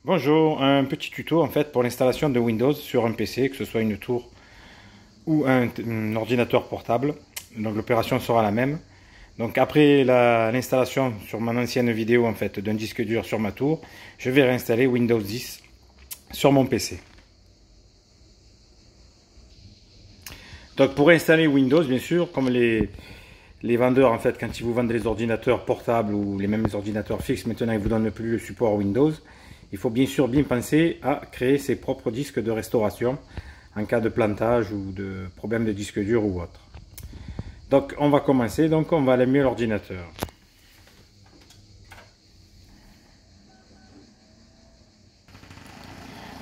Bonjour, un petit tuto en fait pour l'installation de Windows sur un PC, que ce soit une tour ou un ordinateur portable. Donc l'opération sera la même. Donc après l'installation sur mon ancienne vidéo en fait d'un disque dur sur ma tour, je vais réinstaller Windows 10 sur mon PC. Donc pour installer Windows, bien sûr, comme les vendeurs en fait quand ils vous vendent les ordinateurs portables ou les mêmes ordinateurs fixes, maintenant ils vous donnent plus le support Windows. Il faut bien sûr bien penser à créer ses propres disques de restauration en cas de plantage ou de problème de disque dur ou autre. Donc on va commencer, donc on va allumer l'ordinateur.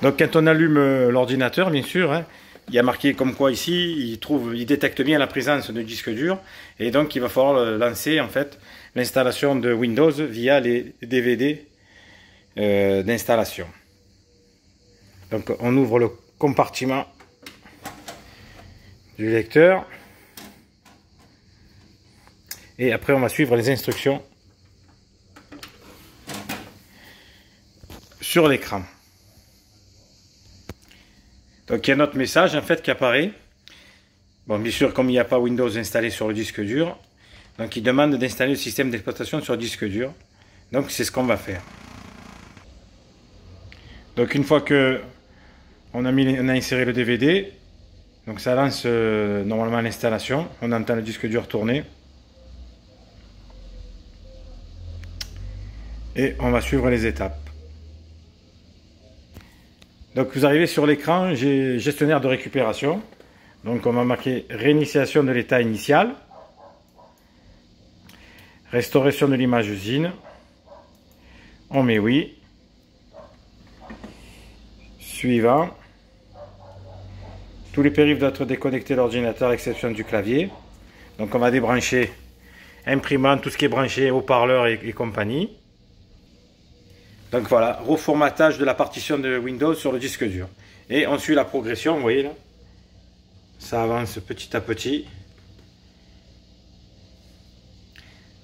Donc quand on allume l'ordinateur, bien sûr, hein, il y a marqué comme quoi ici, il détecte bien la présence de disque dur et donc il va falloir lancer en fait l'installation de Windows via les DVD d'installation. Donc on ouvre le compartiment du lecteur et après on va suivre les instructions sur l'écran. Donc il y a notre message en fait qui apparaît. Bon, bien sûr, comme il n'y a pas Windows installé sur le disque dur, donc il demande d'installer le système d'exploitation sur le disque dur. Donc c'est ce qu'on va faire. Donc une fois que on a inséré le DVD, donc ça lance normalement l'installation. On entend le disque dur tourner. Et on va suivre les étapes. Donc vous arrivez sur l'écran, j'ai gestionnaire de récupération. Donc on va marquer réinitialisation de l'état initial. Restauration de l'image usine. On met oui. Suivant. Tous les périphes doivent être déconnectés de l'ordinateur à exception du clavier. Donc on va débrancher imprimante, tout ce qui est branché, haut-parleur et compagnie. Donc voilà, reformatage de la partition de Windows sur le disque dur. Et on suit la progression, vous voyez là. Ça avance petit à petit.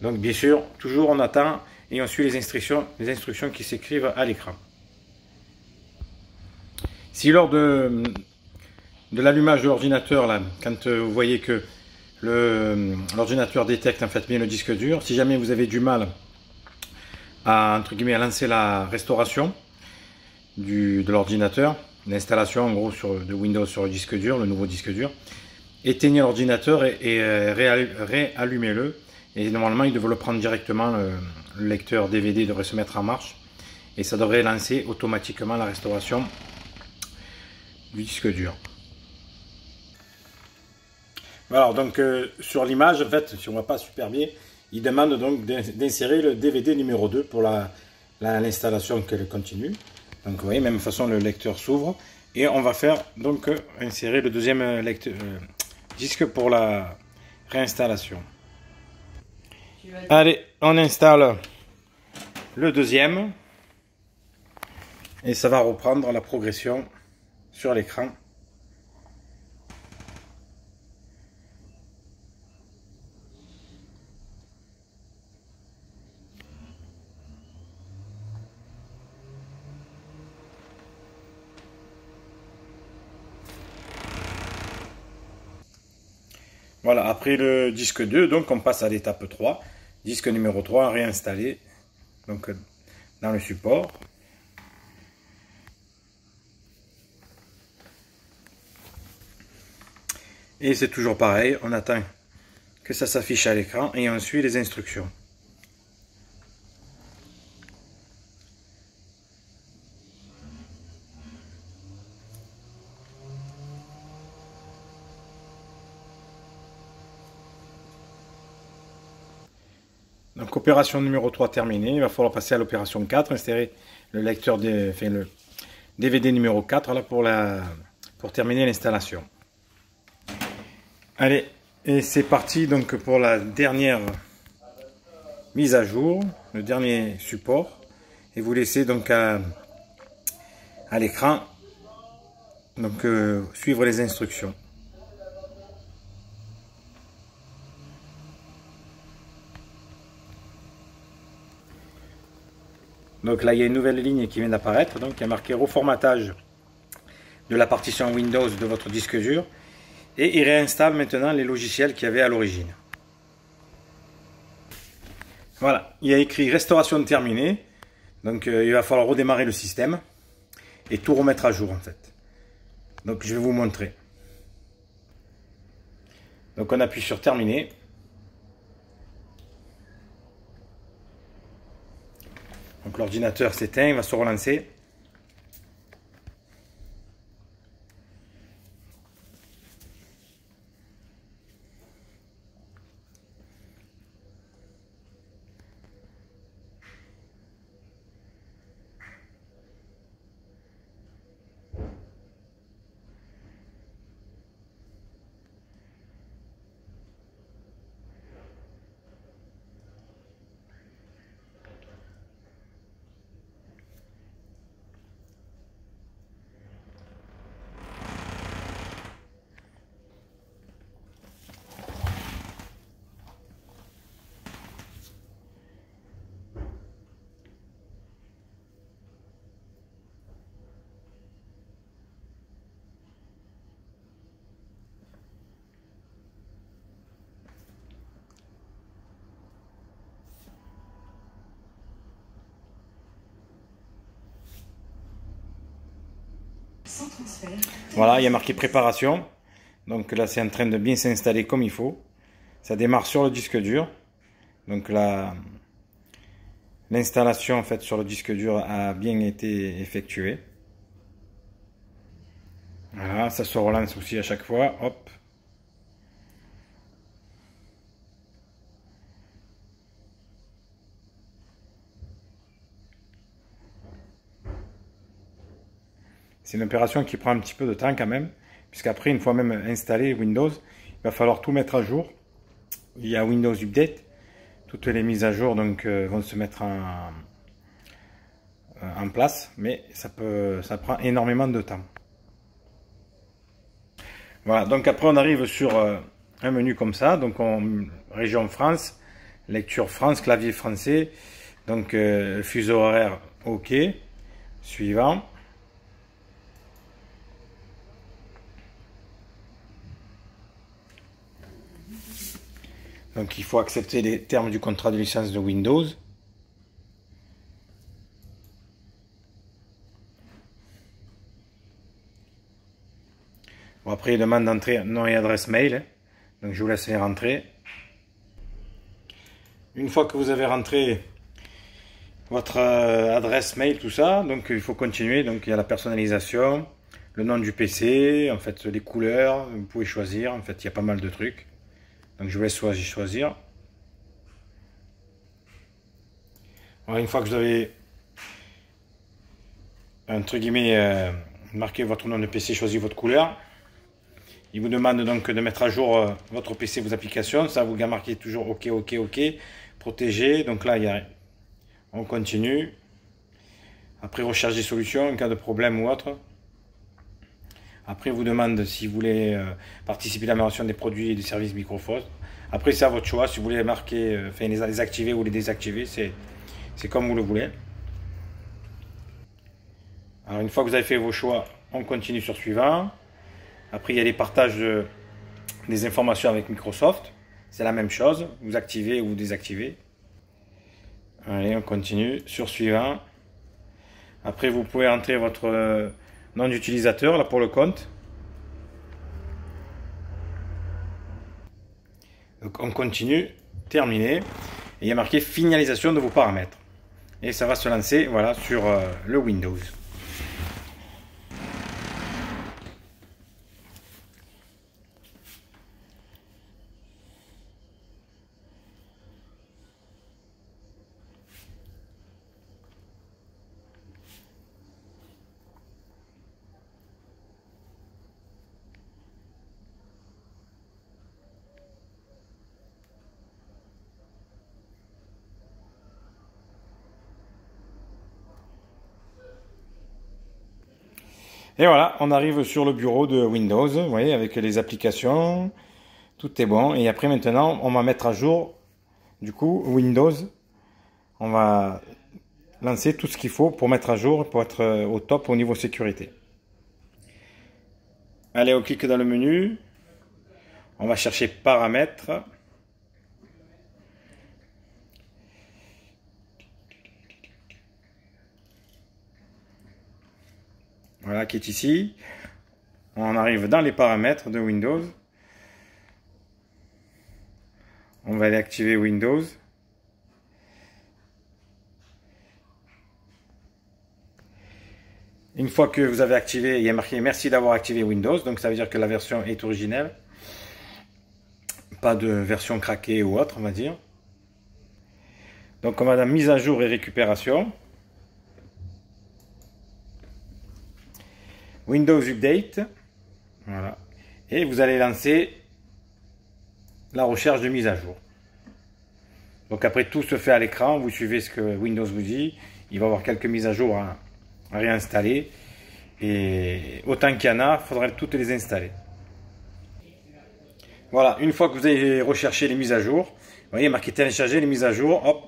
Donc bien sûr, toujours on attend et on suit les instructions qui s'écrivent à l'écran. Si lors de l'allumage de l'ordinateur, là, quand vous voyez que l'ordinateur détecte en fait bien le disque dur, si jamais vous avez du mal à, entre guillemets, à lancer la restauration de l'ordinateur, l'installation en gros de Windows sur le disque dur, le nouveau disque dur, éteignez l'ordinateur et réallumez-le. Et normalement, il devrait le prendre directement, le lecteur DVD devrait se mettre en marche. Et ça devrait lancer automatiquement la restauration du disque dur. Voilà, donc sur l'image, en fait, si on ne voit pas super bien, il demande donc d'insérer le DVD numéro 2 pour l'installation qu'elle continue. Donc vous voyez, même façon, le lecteur s'ouvre. Et on va faire donc insérer le deuxième disque pour la réinstallation. Allez, on installe le deuxième. Et ça va reprendre la progression sur l'écran. Voilà, après le disque 2, donc on passe à l'étape 3. Disque numéro 3 réinstallé donc, dans le support. Et c'est toujours pareil, on attend que ça s'affiche à l'écran et on suit les instructions. Donc opération numéro 3 terminée, il va falloir passer à l'opération 4, installer le lecteur le DVD numéro 4 là, pour terminer l'installation. Allez, et c'est parti donc pour la dernière mise à jour, le dernier support. Et vous laissez donc à l'écran donc suivre les instructions. Donc là, il y a une nouvelle ligne qui vient d'apparaître. Donc il y a marqué reformatage de la partition Windows de votre disque dur. Et il réinstalle maintenant les logiciels qu'il y avait à l'origine. Voilà, il y a écrit restauration terminée. Donc il va falloir redémarrer le système et tout remettre à jour en fait. Donc je vais vous montrer. Donc on appuie sur terminer. Donc l'ordinateur s'éteint, il va se relancer. Voilà, il y a marqué préparation. Donc là, c'est en train de bien s'installer comme il faut. Ça démarre sur le disque dur. Donc là, l'installation en fait sur le disque dur a bien été effectuée. Voilà, ça se relance aussi à chaque fois. Hop. C'est une opération qui prend un petit peu de temps quand même, puisqu'après, une fois même installé Windows, il va falloir tout mettre à jour. Il y a Windows Update, toutes les mises à jour donc, vont se mettre en place, mais ça prend énormément de temps. Voilà, donc après on arrive sur un menu comme ça, donc région France, lecture France, clavier français, donc fuseau horaire OK, suivant. Donc il faut accepter les termes du contrat de licence de Windows. Bon, après il demande d'entrer nom et adresse mail. Donc je vous laisse les rentrer. Une fois que vous avez rentré votre adresse mail, tout ça, donc il faut continuer. Donc il y a la personnalisation, le nom du PC, en fait les couleurs, vous pouvez choisir. En fait il y a pas mal de trucs. Donc je vous laisse choisir. Voilà, une fois que vous avez entre guillemets marqué votre nom de PC, choisi votre couleur. Il vous demande donc de mettre à jour votre PC, vos applications. Ça vous marquez toujours OK, OK, OK. Protégé. Donc là, on continue. Après, recherche des solutions en cas de problème ou autre. Après, il vous demande si vous voulez participer à l'amélioration des produits et des services Microsoft. Après, c'est à votre choix. Si vous voulez marquer, les activer ou les désactiver, c'est comme vous le voulez. Alors, une fois que vous avez fait vos choix, on continue sur suivant. Après, il y a les partages des informations avec Microsoft. C'est la même chose. Vous activez ou vous désactivez. Allez, on continue sur suivant. Après, vous pouvez entrer votre nom d'utilisateur là pour le compte. Donc, on continue. Terminé. Et il y a marqué finalisation de vos paramètres. Et ça va se lancer voilà, sur le Windows. Et voilà, on arrive sur le bureau de Windows, vous voyez, avec les applications, tout est bon. Et après maintenant, on va mettre à jour, du coup, Windows. On va lancer tout ce qu'il faut pour mettre à jour, pour être au top au niveau sécurité. Allez, on clique dans le menu. On va chercher paramètres. Voilà, qui est ici. On arrive dans les paramètres de Windows. On va aller activer Windows. Une fois que vous avez activé, il y a marqué merci d'avoir activé Windows. Donc ça veut dire que la version est originelle. Pas de version craquée ou autre, on va dire. Donc on va dans mise à jour et récupération. Windows Update. Voilà. Et vous allez lancer la recherche de mise à jour. Donc après tout se fait à l'écran, vous suivez ce que Windows vous dit. Il va y avoir quelques mises à jour à réinstaller. Et autant qu'il y en a, il faudrait toutes les installer. Voilà, une fois que vous avez recherché les mises à jour, vous voyez marqué télécharger les mises à jour, hop.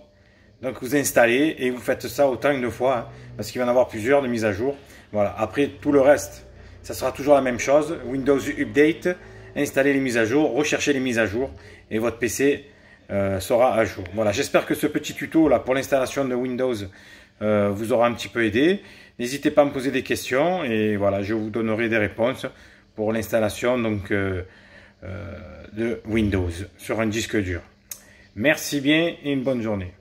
Donc vous installez et vous faites ça autant une fois, hein, parce qu'il va y en avoir plusieurs de mises à jour. Voilà, après tout le reste, ça sera toujours la même chose. Windows Update, installer les mises à jour, rechercher les mises à jour et votre PC sera à jour. Voilà, j'espère que ce petit tuto là pour l'installation de Windows vous aura un petit peu aidé. N'hésitez pas à me poser des questions et voilà, je vous donnerai des réponses pour l'installation donc de Windows sur un disque dur. Merci bien et une bonne journée.